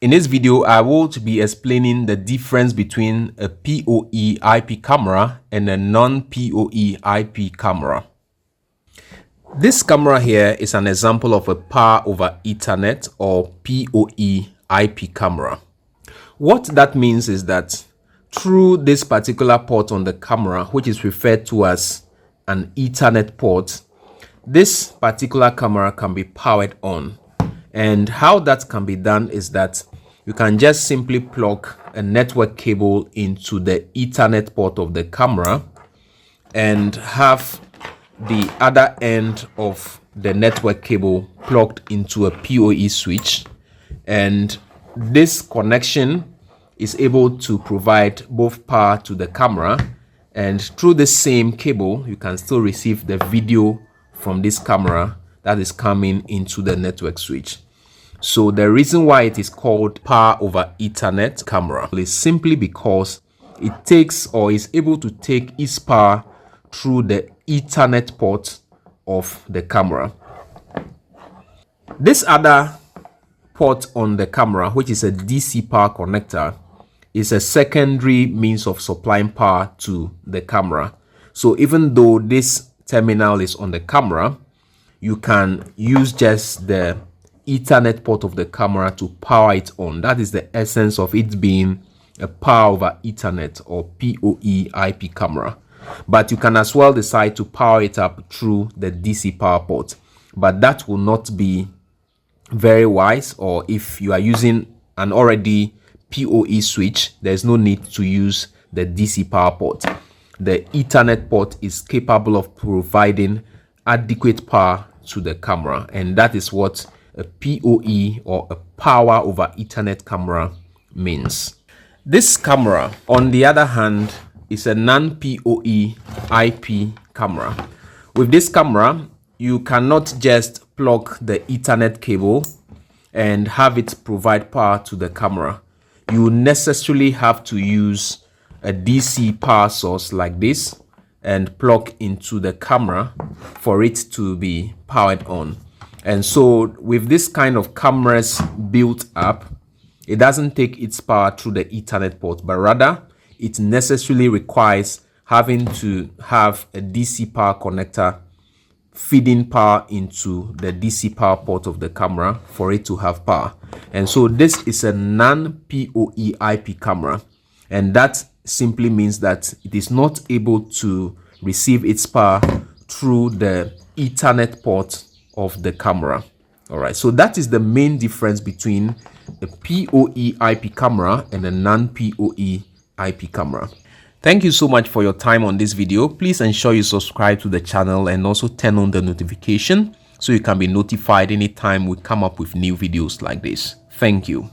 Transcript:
In this video, I will be explaining the difference between a POE IP camera and a non-POE IP camera. This camera here is an example of a Power over Ethernet or POE IP camera. What that means is that through this particular port on the camera, which is referred to as an Ethernet port, this particular camera can be powered on. And how that can be done is that you can just simply plug a network cable into the Ethernet port of the camera and have the other end of the network cable plugged into a PoE switch, and this connection is able to provide both power to the camera, and through the same cable you can still receive the video from this camera that is coming into the network switch. So the reason why it is called Power over Ethernet camera is simply because it takes or is able to take its power through the Ethernet port of the camera. This other port on the camera, which is a DC power connector, is a secondary means of supplying power to the camera. So even though this terminal is on the camera, you can use just the Ethernet port of the camera to power it on. That is the essence of it being a Power over Ethernet or PoE IP camera. But you can as well decide to power it up through the DC power port, but that will not be very wise. Or if you are using an already PoE switch, there's no need to use the DC power port. The Ethernet port is capable of providing adequate power to the camera, and that is what a PoE or a Power over Ethernet camera means. This camera, on the other hand, is a non-PoE IP camera. With this camera, you cannot just plug the Ethernet cable and have it provide power to the camera. You necessarily have to use a DC power source like this and plug into the camera for it to be powered on. And so with this kind of cameras built up, it doesn't take its power through the Ethernet port, but rather it necessarily requires having to have a DC power connector feeding power into the DC power port of the camera for it to have power. And so this is a non-PoE IP camera, and that simply means that it is not able to receive its power through the Ethernet port of the camera. All right, so that is the main difference between a PoE IP camera and a non-PoE IP camera. Thank you so much for your time on this video. Please ensure you subscribe to the channel and also turn on the notification so you can be notified anytime we come up with new videos like this. Thank you.